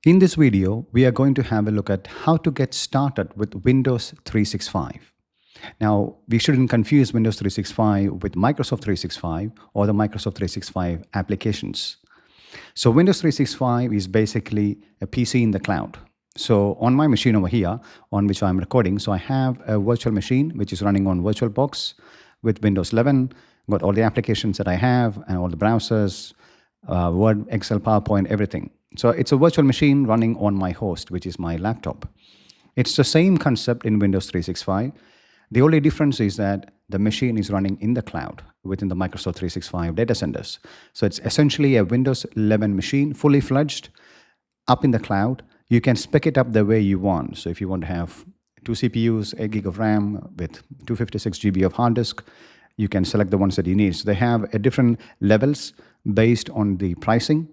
In this video, we are going to have a look at how to get started with Windows 365. Now, we shouldn't confuse Windows 365 with Microsoft 365 or the Microsoft 365 applications. So Windows 365 is basically a PC in the cloud. So on my machine over here, on which I'm recording, so I have a virtual machine which is running on VirtualBox with Windows 11, got all the applications that I have and all the browsers, Word, Excel, PowerPoint, everything. So it's a virtual machine running on my host, which is my laptop. It's the same concept in Windows 365. The only difference is that the machine is running in the cloud within the Microsoft 365 data centers. So it's essentially a Windows 11 machine, fully fledged, up in the cloud. You can spec it up the way you want. So if you want to have 2 CPUs, 8 gig of RAM with 256 GB of hard disk, you can select the ones that you need. So they have a different levels based on the pricing.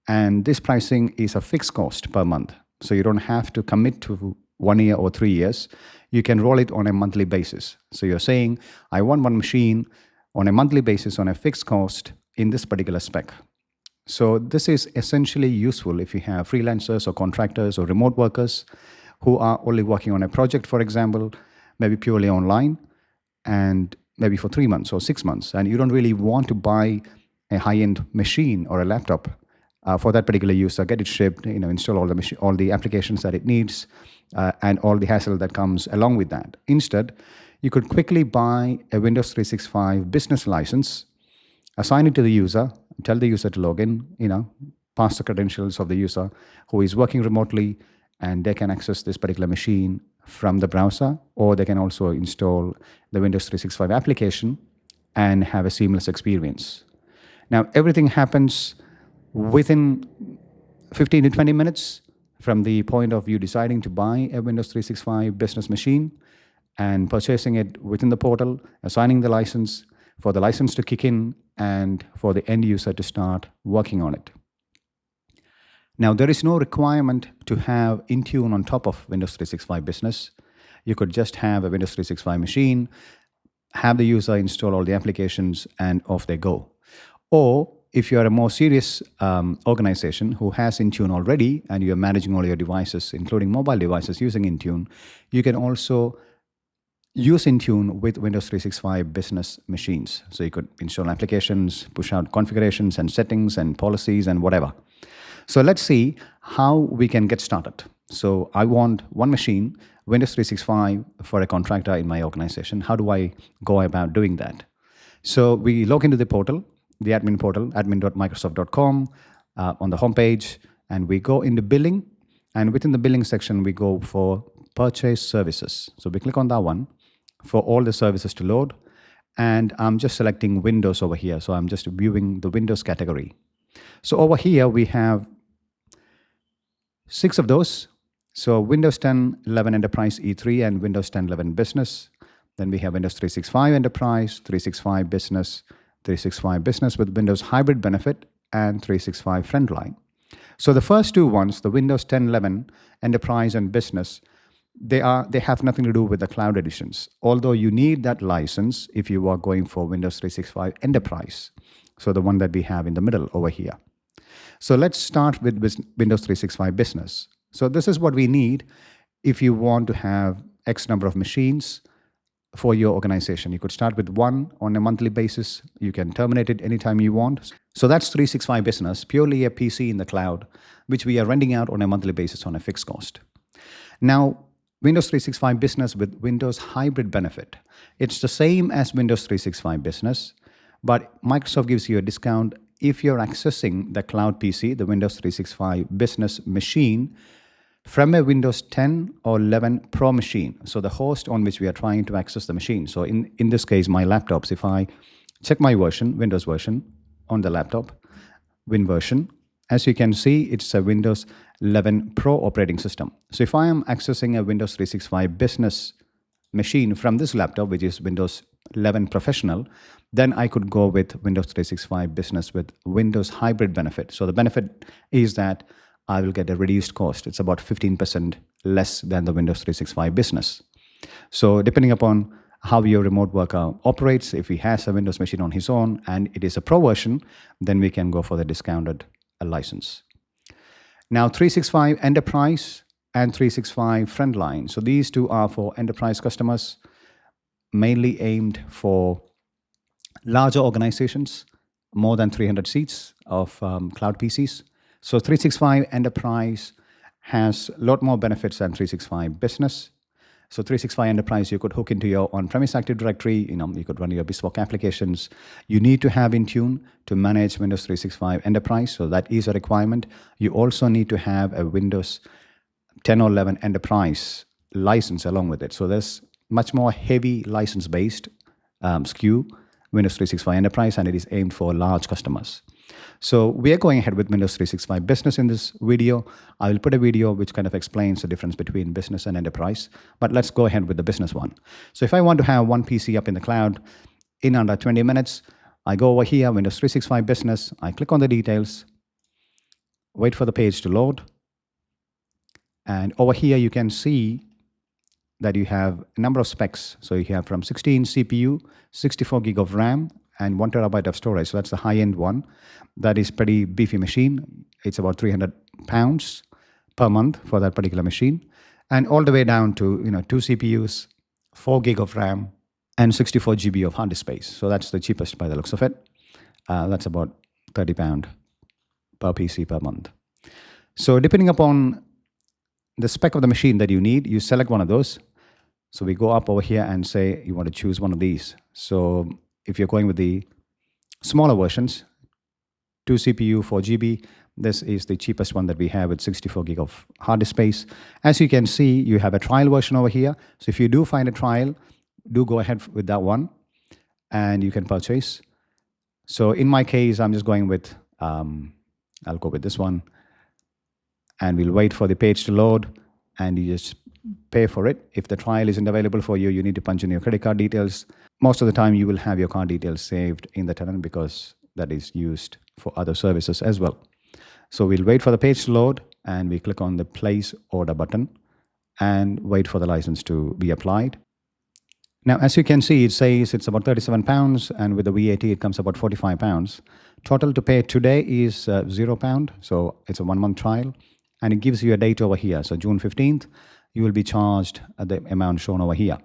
And this pricing is a fixed cost per month. So you don't have to commit to 1 year or 3 years. You can roll it on a monthly basis. So you're saying, I want one machine on a monthly basis on a fixed cost in this particular spec. So this is essentially useful if you have freelancers or contractors or remote workers who are only working on a project, for example, maybe purely online, and maybe for 3 months or 6 months, and you don't really want to buy a high-end machine or a laptop for that particular user, get it shipped, install all the applications that it needs, and all the hassle that comes along with that. Instead, you could quickly buy a Windows 365 business license, assign it to the user, tell the user to log in, pass the credentials of the user who is working remotely, and they can access this particular machine from the browser, or they can also install the Windows 365 application and have a seamless experience. Now, everything happens within 15 to 20 minutes from the point of you deciding to buy a Windows 365 business machine and purchasing it within the portal, assigning the license, for the license to kick in, and for the end user to start working on it. Now, there is no requirement to have Intune on top of Windows 365 Business. You could just have a Windows 365 machine, have the user install all the applications, and off they go. Or if you're a more serious organization who has Intune already and you're managing all your devices, including mobile devices using Intune, you can also use Intune with Windows 365 business machines. So you could install applications, push out configurations and settings and policies and whatever. So let's see how we can get started. So I want one machine, Windows 365 for a contractor in my organization. How do I go about doing that? So we log into the portal, the admin portal, admin.microsoft.com on the homepage, and we go into billing. And within the billing section, we go for purchase services. So we click on that one for all the services to load. And I'm just selecting Windows over here. So I'm just viewing the Windows category. So over here, we have 6 of those. So Windows 10 11 Enterprise E3 and Windows 10 11 Business. Then we have Windows 365 Enterprise, 365 Business, 365 Business with Windows Hybrid Benefit, and 365 Friendly. So the first 2 ones, the Windows 10 11 Enterprise and Business, they have nothing to do with the cloud editions, although you need that license if you are going for Windows 365 Enterprise. So the one that we have in the middle over here. So let's start with Windows 365 Business. So this is what we need if you want to have X number of machines for your organization. You could start with 1 on a monthly basis. You can terminate it anytime you want. So that's 365 Business, purely a PC in the cloud, which we are renting out on a monthly basis on a fixed cost. Now, Windows 365 Business with Windows Hybrid Benefit. It's the same as Windows 365 Business, but Microsoft gives you a discount if you're accessing the cloud PC, the Windows 365 Business machine, from a Windows 10 or 11 Pro machine. So the host on which we are trying to access the machine. So in this case, my laptops, if I check my version, Windows version on the laptop, Win version, as you can see, it's a Windows 11 Pro operating system. So if I am accessing a Windows 365 Business machine from this laptop, which is Windows 11 Professional, then I could go with Windows 365 Business with Windows Hybrid Benefit. So the benefit is that I will get a reduced cost. It's about 15% less than the Windows 365 Business. So depending upon how your remote worker operates, if he has a Windows machine on his own and it is a Pro version, then we can go for the discounted license. Now, 365 Enterprise and 365 Frontline. So these two are for enterprise customers, mainly aimed for larger organizations, more than 300 seats of cloud PCs. So 365 Enterprise has a lot more benefits than 365 Business. So 365 Enterprise, you could hook into your on-premise Active Directory. You could run your bespoke applications. You need to have Intune to manage Windows 365 Enterprise. So that is a requirement. You also need to have a Windows 10 or 11 Enterprise license along with it. So there's much more heavy license-based SKU, Windows 365 Enterprise, and it is aimed for large customers. So we are going ahead with Windows 365 Business in this video. I will put a video which kind of explains the difference between business and enterprise, but let's go ahead with the business one. So if I want to have one PC up in the cloud in under 20 minutes, I go over here, Windows 365 Business, I click on the details, wait for the page to load. And over here, you can see that you have a number of specs. So you have from 16 CPU, 64 gig of RAM, and 1 terabyte of storage. So that's the high-end one. That is pretty beefy machine. It's about 300 pounds per month for that particular machine. And all the way down to 2 CPUs, 4 gig of RAM, and 64 GB of hard disk space. So that's the cheapest by the looks of it. That's about £30 per PC per month. So depending upon the spec of the machine that you need, you select one of those. So we go up over here and say you want to choose one of these. So if you're going with the smaller versions, 2 CPU, 4 GB, this is the cheapest one that we have with 64 gig of hard disk space. As you can see, you have a trial version over here. So if you do find a trial, do go ahead with that one and you can purchase. So in my case, I'm just going with, I'll go with this one. And we'll wait for the page to load and you just pay for it. If the trial isn't available for you, you need to punch in your credit card details. Most of the time, you will have your card details saved in the tenant because that is used for other services as well. So we'll wait for the page to load and we click on the place order button and wait for the license to be applied. Now, as you can see, it says it's about £37 and with the VAT, it comes about £45. Total to pay today is £0. So it's a 1-month trial. And it gives you a date over here. So June 15th, you will be charged at the amount shown over here.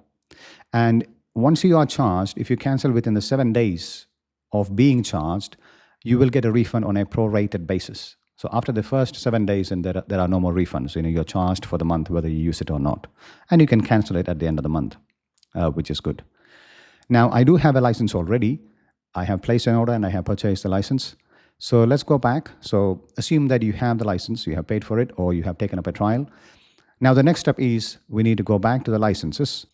And once you are charged, if you cancel within the 7 days of being charged, you will get a refund on a prorated basis. So after the first 7 days, and there are no more refunds. You're charged for the month, whether you use it or not. And you can cancel it at the end of the month, which is good. Now, I do have a license already. I have placed an order and I have purchased the license. So let's go back. So assume that you have the license, you have paid for it, or you have taken up a trial. Now the next step is we need to go back to the licenses.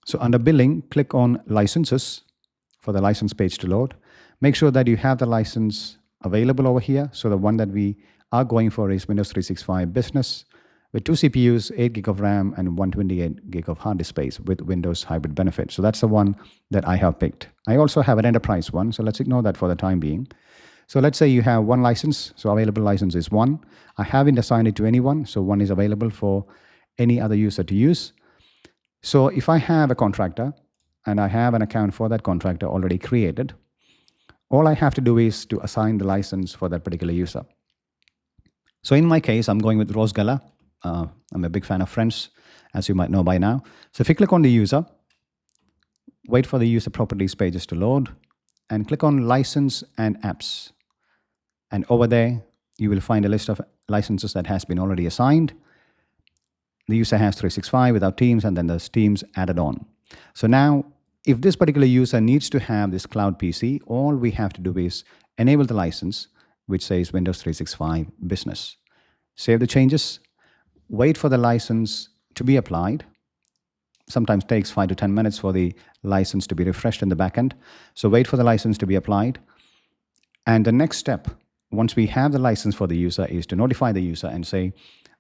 So under billing, click on licenses for the license page to load. Make sure that you have the license available over here. So the one that we are going for is Windows 365 Business with 2 CPUs, 8 gig of RAM, and 128 gig of hard disk space with Windows hybrid benefit. So that's the one that I have picked. I also have an enterprise one, so let's ignore that for the time being. So let's say you have one license. So available license is 1. I haven't assigned it to anyone. So 1 is available for any other user to use. So if I have a contractor and I have an account for that contractor already created, all I have to do is to assign the license for that particular user. So in my case, I'm going with Rose Gala. I'm a big fan of Friends, as you might know by now. So if you click on the user, wait for the user properties pages to load, and click on License and Apps. And over there, you will find a list of licenses that has been already assigned. The user has 365 without Teams, and then there's Teams added on. So now, if this particular user needs to have this cloud PC, all we have to do is enable the license, which says Windows 365 Business. Save the changes, wait for the license to be applied. Sometimes takes 5 to 10 minutes for the license to be refreshed in the backend. So wait for the license to be applied. And the next step, once we have the license for the user, is to notify the user and say,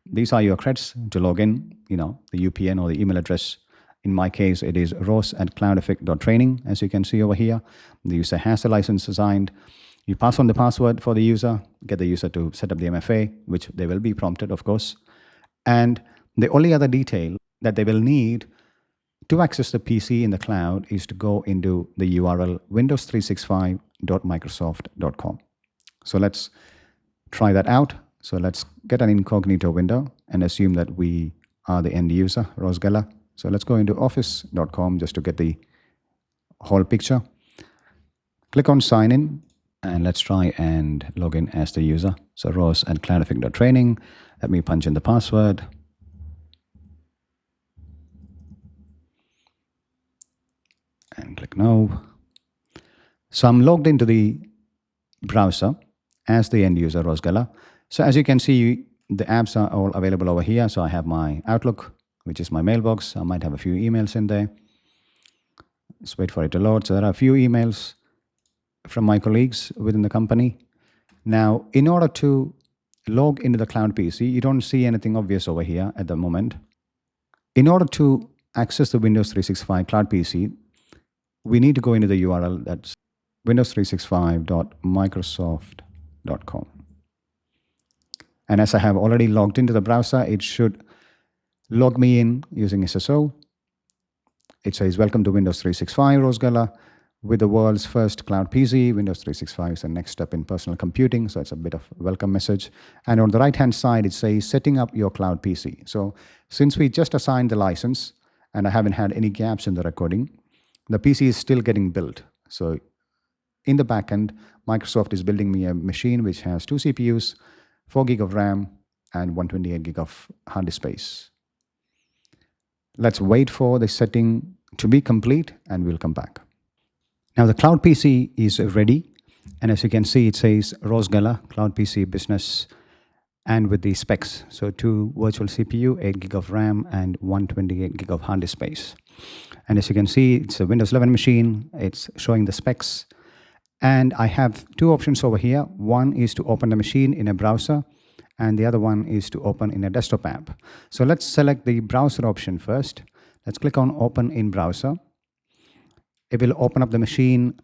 these are your creds to log in, the UPN or the email address. In my case, it is rose@cloudeffect.training, as you can see over here. The user has the license assigned. You pass on the password for the user, get the user to set up the MFA, which they will be prompted, of course. And the only other detail that they will need to access the PC in the cloud is to go into the URL windows365.microsoft.com. So let's try that out. So let's get an incognito window and assume that we are the end user, Rose Geller. So let's go into office.com just to get the whole picture. Click on sign in and let's try and log in as the user. So Rose at cloudifig.training. Let me punch in the password. And click no. So I'm logged into the browser as the end user, Rose Geller. So as you can see, the apps are all available over here. So I have my Outlook, which is my mailbox. I might have a few emails in there. Let's wait for it to load. So there are a few emails from my colleagues within the company. Now, in order to log into the Cloud PC, you don't see anything obvious over here at the moment. In order to access the Windows 365 Cloud PC, we need to go into the URL that's windows365.microsoft.com. And as I have already logged into the browser, it should log me in using SSO. It says, welcome to Windows 365, Rose Geller. With the world's first cloud PC, Windows 365 is the next step in personal computing. So it's a bit of a welcome message. And on the right-hand side, it says setting up your cloud PC. So since we just assigned the license and I haven't had any gaps in the recording, the PC is still getting built. So in the backend, Microsoft is building me a machine which has 2 CPUs, 4 gig of RAM, and 128 gig of hard disk space. Let's wait for the setting to be complete and we'll come back. Now the Cloud PC is ready. And as you can see, it says Rose Geller, Cloud PC Business, and with the specs. So 2 virtual CPU, 8 gig of RAM, and 128 gig of hard disk space. And as you can see, it's a Windows 11 machine. It's showing the specs. And I have 2 options over here. One is to open the machine in a browser, and the other one is to open in a desktop app. So let's select the browser option first. Let's click on Open in Browser. It will open up the machine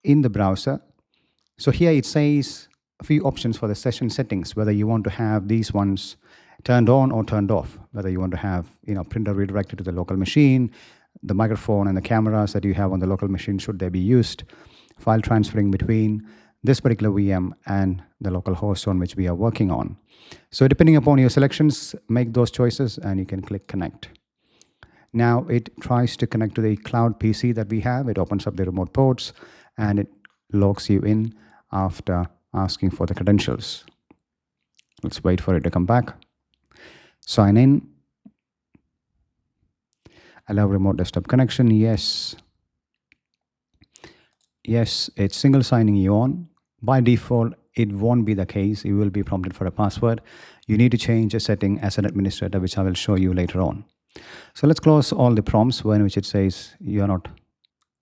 in the browser. So here it says a few options for the session settings, whether you want to have these ones turned on or turned off, whether you want to have printer redirected to the local machine, the microphone and the cameras that you have on the local machine, should they be used, file transferring between this particular VM and the local host on which we are working on. So depending upon your selections, make those choices and you can click connect. Now it tries to connect to the Cloud PC that we have. It opens up the remote ports and it logs you in after asking for the credentials. Let's wait for it to come back. Sign in. Allow remote desktop connection. Yes. Yes, it's single signing you on. By default, it won't be the case. You will be prompted for a password. You need to change a setting as an administrator, which I will show you later on. So let's close all the prompts in which it says you're not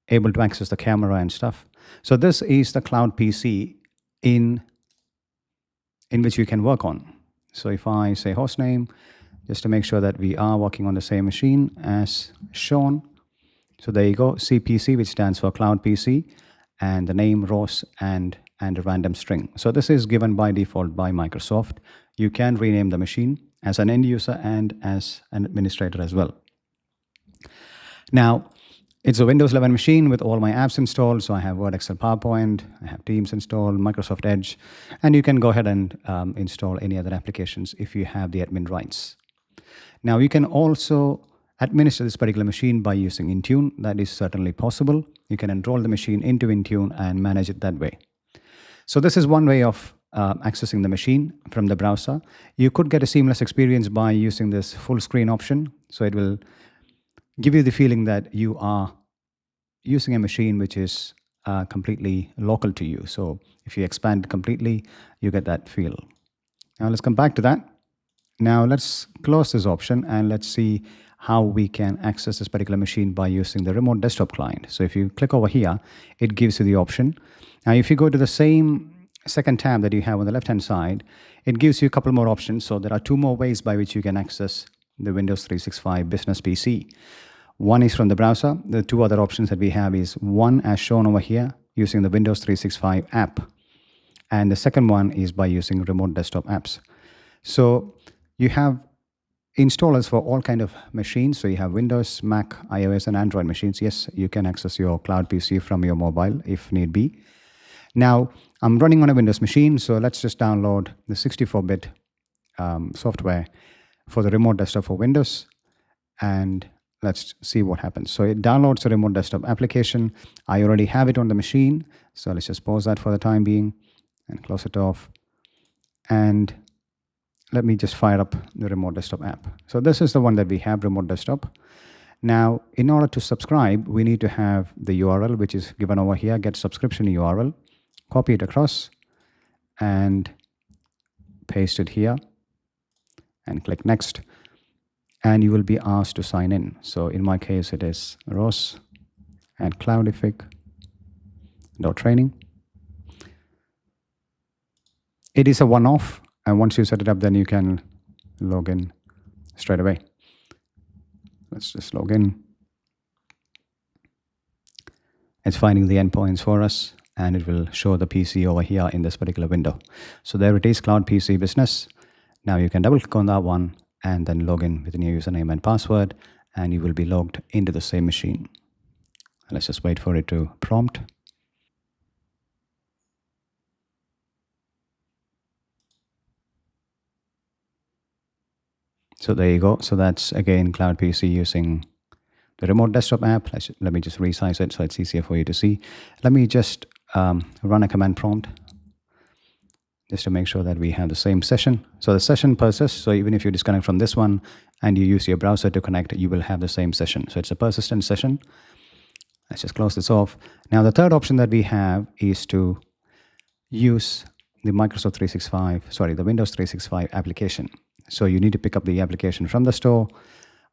able to access the camera and stuff. So this is the Cloud PC in which you can work on. So if I say hostname, just to make sure that we are working on the same machine as shown. So there you go, CPC, which stands for Cloud PC, and the name Rose and a random string. So this is given by default by Microsoft. You can rename the machine as an end user and as an administrator as well. Now, it's a Windows 11 machine with all my apps installed. So I have Word, Excel, PowerPoint, I have Teams installed, Microsoft Edge, and you can go ahead and install any other applications if you have the admin rights. Now, you can also administer this particular machine by using Intune. That is certainly possible. You can enroll the machine into Intune and manage it that way. So this is one way of accessing the machine from the browser. You could get a seamless experience by using this full screen option. So it will give you the feeling that you are using a machine which is completely local to you. So if you expand completely, you get that feel. Now let's come back to that. Now let's close this option and let's see how we can access this particular machine by using the remote desktop client. So if you click over here, it gives you the option. Now if you go to the same second tab that you have on the left hand side, it gives you a couple more options. So there are 2 more ways by which you can access the Windows 365 Business PC. One is from the browser. The 2 other options that we have is one as shown over here using the Windows 365 app. And the second one is by using remote desktop apps. So you have installers for all kind of machines. So you have Windows, Mac, iOS, and Android machines. Yes, you can access your Cloud PC from your mobile if need be. Now, I'm running on a Windows machine, so let's just download the 64-bit software for the remote desktop for Windows, and let's see what happens. So it downloads the remote desktop application. I already have it on the machine, so let's just pause that for the time being and close it off. And let me just fire up the remote desktop app. So this is the one that we have, remote desktop. Now, in order to subscribe, we need to have the URL, which is given over here, get subscription URL, copy it across and paste it here and click next. And you will be asked to sign in. So in my case, it is Ross at cloudific.training. It is a one-off, and once you set it up, then you can log in straight away. Let's just log in. It's finding the endpoints for us, and it will show the PC over here in this particular window. So there it is, Cloud PC Business. Now you can double click on that one and then log in with your username and password, and you will be logged into the same machine. Let's just wait for it to prompt. So there you go. So that's again Cloud PC using the remote desktop app. Let me just resize it so it's easier for you to see. Let me just run a command prompt just to make sure that we have the same session. So the session persists. So even if you disconnect from this one and you use your browser to connect, you will have the same session. So it's a persistent session. Let's just close this off. Now the third option that we have is to use the Windows 365 application. So you need to pick up the application from the store.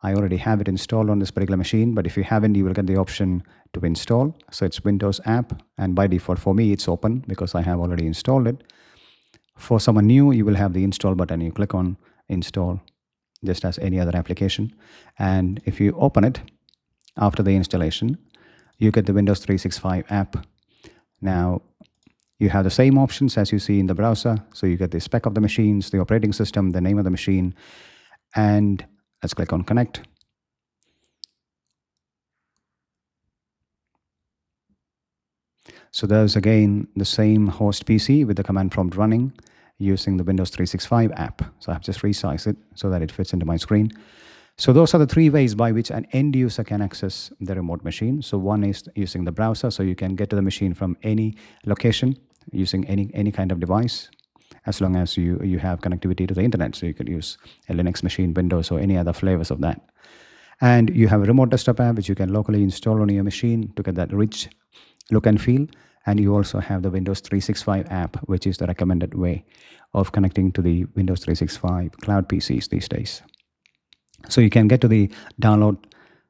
I already have it installed on this particular machine, but if you haven't, you will get the option to install. So it's Windows app, and by default for me, it's open because I have already installed it. For someone new, you will have the install button. You click on install just as any other application. And if you open it after the installation, you get the Windows 365 app. Now, you have the same options as you see in the browser. So you get the spec of the machines, the operating system, the name of the machine, and let's click on connect. So there's again the same host PC with the command prompt running using the Windows 365 app. So I've just resized it so that it fits into my screen. So those are the three ways by which an end user can access the remote machine. So one is using the browser, so you can get to the machine from any location using any kind of device, as long as you have connectivity to the internet. So you could use a Linux machine, Windows, or any other flavors of that. And you have a remote desktop app, which you can locally install on your machine to get that rich look and feel. And you also have the Windows 365 app, which is the recommended way of connecting to the Windows 365 cloud PCs these days. So you can get to the download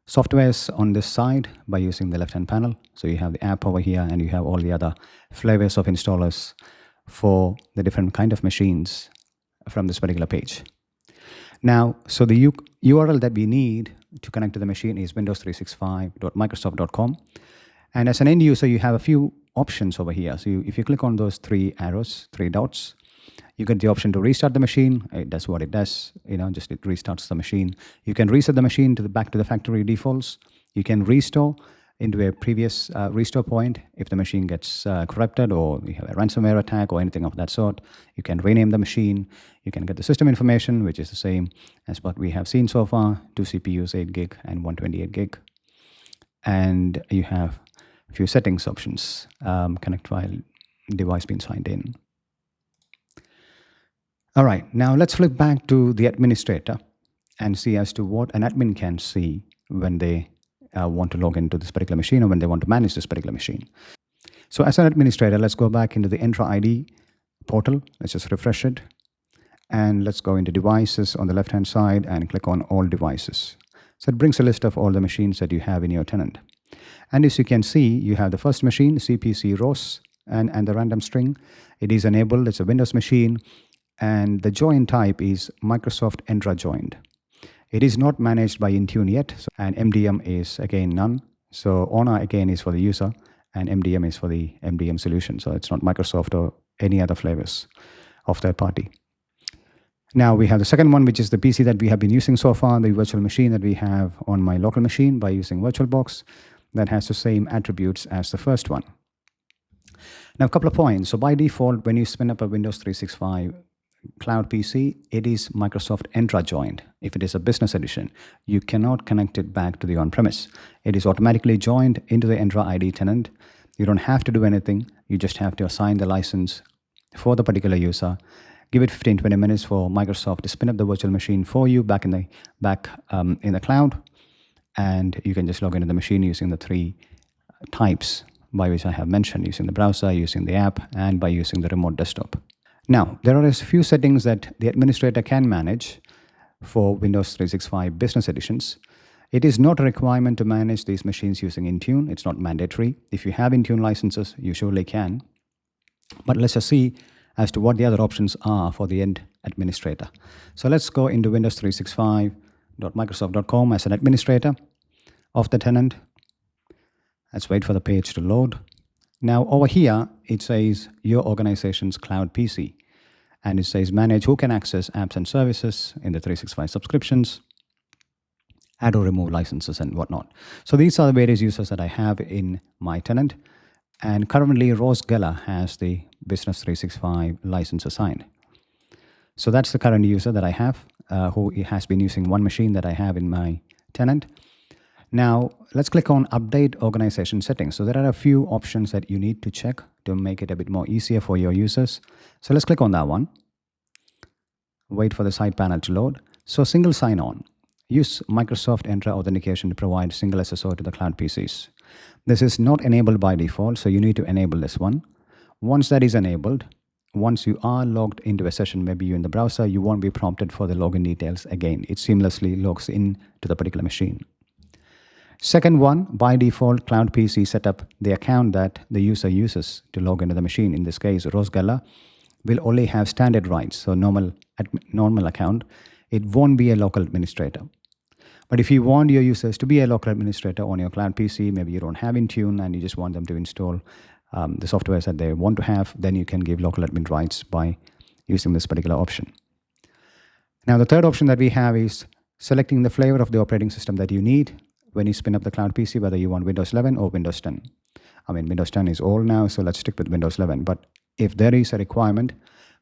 softwares on this side by using the left-hand panel. So you have the app over here, and you have all the other flavors of installers for the different kind of machines from this particular page. Now, so the URL that we need to connect to the machine is windows365.microsoft.com. And as an end user, you have a few options over here. So if you click on those three arrows, three dots, you get the option to restart the machine. It does what it does, just it restarts the machine. You can reset the machine back to the factory defaults. You can restore into a previous restore point if the machine gets corrupted, or you have a ransomware attack or anything of that sort. You can rename the machine. You can get the system information, which is the same as what we have seen so far, 2 CPUs, 8 gig and 128 gig. And you have a few settings options, connect file, device being signed in. All right, now let's flip back to the administrator and see as to what an admin can see when they want to log into this particular machine, or when they want to manage this particular machine. So as an administrator, let's go back into the Entra ID portal. Let's just refresh it. And let's go into devices on the left-hand side and click on all devices. So it brings a list of all the machines that you have in your tenant. And as you can see, you have the first machine, CPC ROS, and the random string. It is enabled. It's a Windows machine. And the join type is Microsoft Entra joined. It is not managed by Intune yet, and MDM is again none. So ONA again is for the user, and MDM is for the MDM solution. So it's not Microsoft or any other flavors of third party. Now we have the second one, which is the PC that we have been using so far, the virtual machine that we have on my local machine by using VirtualBox, that has the same attributes as the first one. Now a couple of points. So by default, when you spin up a Windows 365 Cloud PC, it is Microsoft Entra joined. If it is a business edition, you cannot connect it back to the on-premise. It is automatically joined into the Entra ID tenant. You don't have to do anything. You just have to assign the license for the particular user. Give it 15-20 minutes for Microsoft to spin up the virtual machine for you back in the cloud, and you can just log into the machine using the three types by which I have mentioned, using the browser, using the app, and by using the remote desktop. Now, there are a few settings that the administrator can manage for Windows 365 Business Editions. It is not a requirement to manage these machines using Intune. It's not mandatory. If you have Intune licenses, you surely can. But let's just see as to what the other options are for the end administrator. So let's go into windows365.microsoft.com as an administrator of the tenant. Let's wait for the page to load. Now over here, it says your organization's cloud PC, and it says manage who can access apps and services in the 365 subscriptions, add or remove licenses and whatnot. So these are the various users that I have in my tenant, and currently Rose Geller has the Business 365 license assigned. So that's the current user that I have, who has been using one machine that I have in my tenant. Now, let's click on Update Organization Settings. So there are a few options that you need to check to make it a bit more easier for your users. So let's click on that one. Wait for the side panel to load. So single sign-on. Use Microsoft Entra authentication to provide single SSO to the cloud PCs. This is not enabled by default, so you need to enable this one. Once that is enabled, once you are logged into a session, maybe you're in the browser, you won't be prompted for the login details again. It seamlessly logs in to the particular machine. Second one, by default, Cloud PC set up the account that the user uses to log into the machine. In this case, Rose Geller will only have standard rights, so normal account. It won't be a local administrator. But if you want your users to be a local administrator on your Cloud PC, maybe you don't have Intune and you just want them to install the software that they want to have, then you can give local admin rights by using this particular option. Now, the third option that we have is selecting the flavor of the operating system that you need when you spin up the Cloud PC, whether you want Windows 11 or Windows 10. I mean, Windows 10 is old now, so let's stick with Windows 11. But if there is a requirement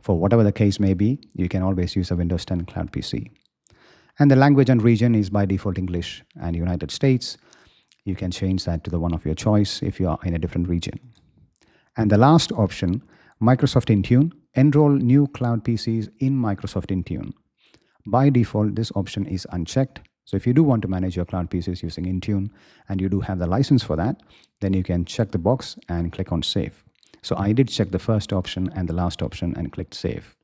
for whatever the case may be, you can always use a Windows 10 Cloud PC. And the language and region is by default English and United States. You can change that to the one of your choice if you are in a different region. And the last option, Microsoft Intune, enroll new Cloud PCs in Microsoft Intune. By default, this option is unchecked. So if you do want to manage your Cloud PCs using Intune and you do have the license for that, then you can check the box and click on Save. So I did check the first option and the last option and clicked Save.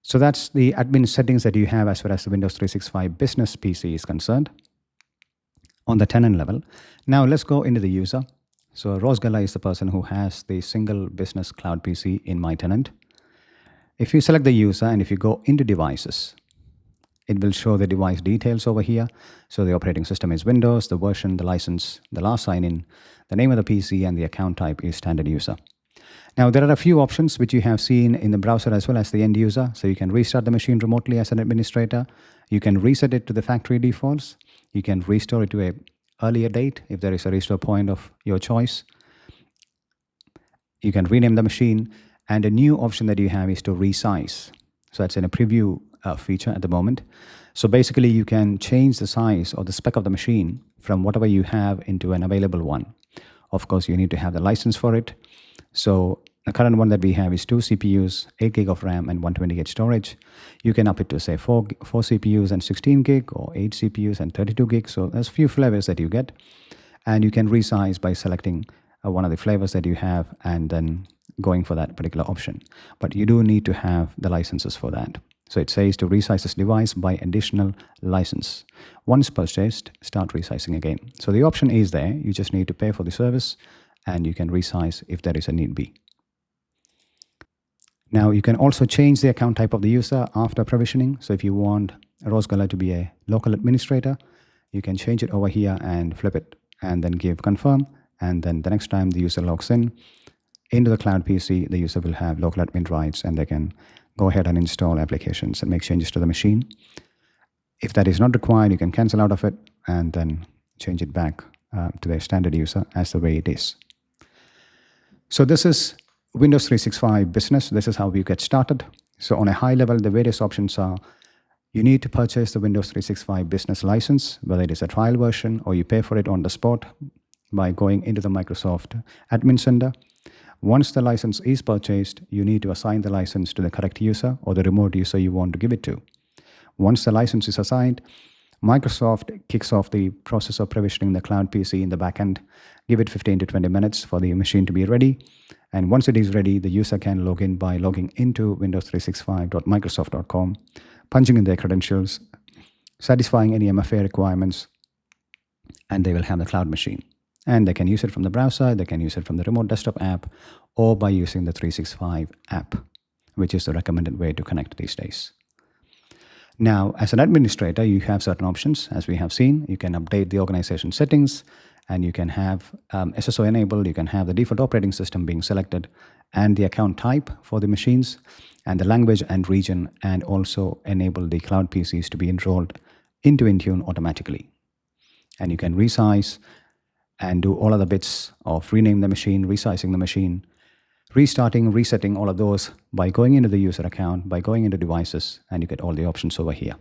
So that's the admin settings that you have as far as the Windows 365 Business PC is concerned on the tenant level. Now let's go into the user. So Rose Geller is the person who has the single business Cloud PC in my tenant. If you select the user and if you go into devices, it will show the device details over here. So the operating system is Windows, the version, the license, the last sign-in, the name of the PC, and the account type is standard user. Now, there are a few options which you have seen in the browser as well as the end user. So you can restart the machine remotely as an administrator. You can reset it to the factory defaults. You can restore it to an earlier date if there is a restore point of your choice. You can rename the machine. And a new option that you have is to resize. So that's in a preview feature at the moment. So basically you can change the size or the spec of the machine from whatever you have into an available one. Of course, you need to have the license for it. So the current one that we have is 2 CPUs, 8 gig of RAM and 120 gig storage. You can up it to say 4 CPUs and 16 gig or 8 CPUs and 32 gig. So there's a few flavors that you get. And you can resize by selecting one of the flavors that you have and then going for that particular option. But you do need to have the licenses for that. So it says to resize this device by additional license. Once purchased, start resizing again. So the option is there. You just need to pay for the service and you can resize if there is a need be. Now you can also change the account type of the user after provisioning. So if you want Rose Geller to be a local administrator, you can change it over here and flip it and then give confirm. And then the next time the user logs in into the Cloud PC, the user will have local admin rights and they can go ahead and install applications and make changes to the machine. If that is not required, you can cancel out of it and then change it back to the standard user as the way it is. So this is Windows 365 Business. This is how you get started. So on a high level, the various options are: you need to purchase the Windows 365 business license, whether it is a trial version or you pay for it on the spot by going into the Microsoft Admin Center. Once the license is purchased, you need to assign the license to the correct user or the remote user you want to give it to. Once the license is assigned, Microsoft kicks off the process of provisioning the cloud PC in the backend. Give it 15 to 20 minutes for the machine to be ready. And once it is ready, the user can log in by logging into windows365.microsoft.com, punching in their credentials, satisfying any MFA requirements, and they will have the cloud machine. And they can use it from the browser, they can use it from the remote desktop app, or by using the 365 app, which is the recommended way to connect these days. Now, as an administrator, you have certain options. As we have seen, you can update the organization settings, and you can have SSO enabled. You can have the default operating system being selected, and the account type for the machines, and the language and region, and also enable the cloud PCs to be enrolled into Intune automatically. And you can resize and do all of the bits of rename the machine, resizing the machine, restarting, resetting, all of those by going into the user account, by going into devices, and you get all the options over here.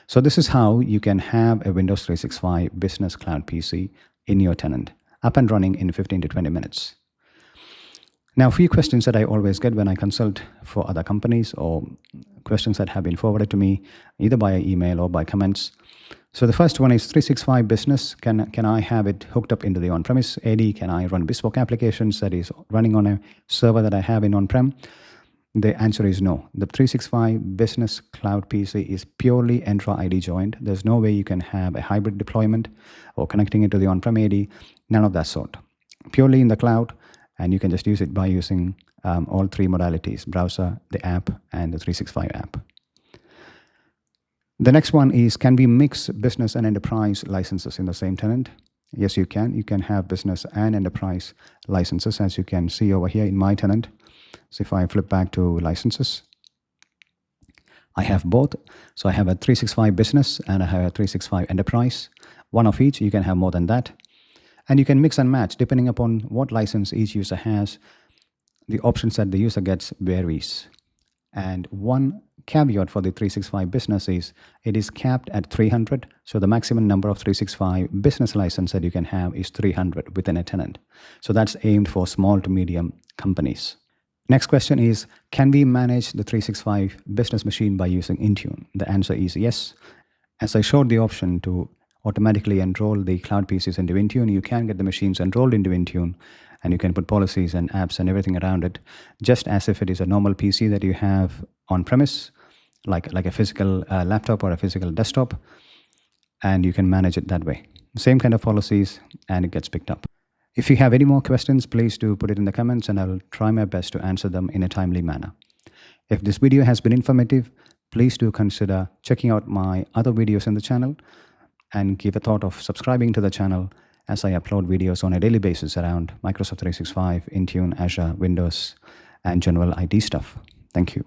So this is how you can have a Windows 365 business cloud PC in your tenant, up and running in 15 to 20 minutes. Now, a few questions that I always get when I consult for other companies, or questions that have been forwarded to me either by email or by comments. So the first one is 365 business. Can I have it hooked up into the on-premise AD? Can I run bespoke applications that is running on a server that I have in on-prem? The answer is no. The 365 business cloud PC is purely Entra ID joined. There's no way you can have a hybrid deployment or connecting it to the on-prem AD. None of that sort. Purely in the cloud, and you can just use it by using all three modalities: browser, the app, and the 365 app. The next one is, can we mix business and enterprise licenses in the same tenant? Yes, you can. You can have business and enterprise licenses, as you can see over here in my tenant. So if I flip back to licenses, I have both. So I have a 365 business and I have a 365 enterprise. One of each. You can have more than that. And you can mix and match depending upon what license each user has. The options that the user gets varies. And one caveat for the 365 business is it is capped at 300. So the maximum number of 365 business license that you can have is 300 within a tenant. So that's aimed for small to medium companies. Next question is, can we manage the 365 business machine by using Intune? The answer is yes. As I showed the option to automatically enroll the cloud PCs into Intune, you can get the machines enrolled into Intune, and you can put policies and apps and everything around it, just as if it is a normal PC that you have on premise, like a physical laptop or a physical desktop, and you can manage it that way. Same kind of policies, and it gets picked up. If you have any more questions, please do put it in the comments, and I'll try my best to answer them in a timely manner. If this video has been informative, please do consider checking out my other videos in the channel, and give a thought of subscribing to the channel, as I upload videos on a daily basis around Microsoft 365, Intune, Azure, Windows, and general IT stuff. Thank you.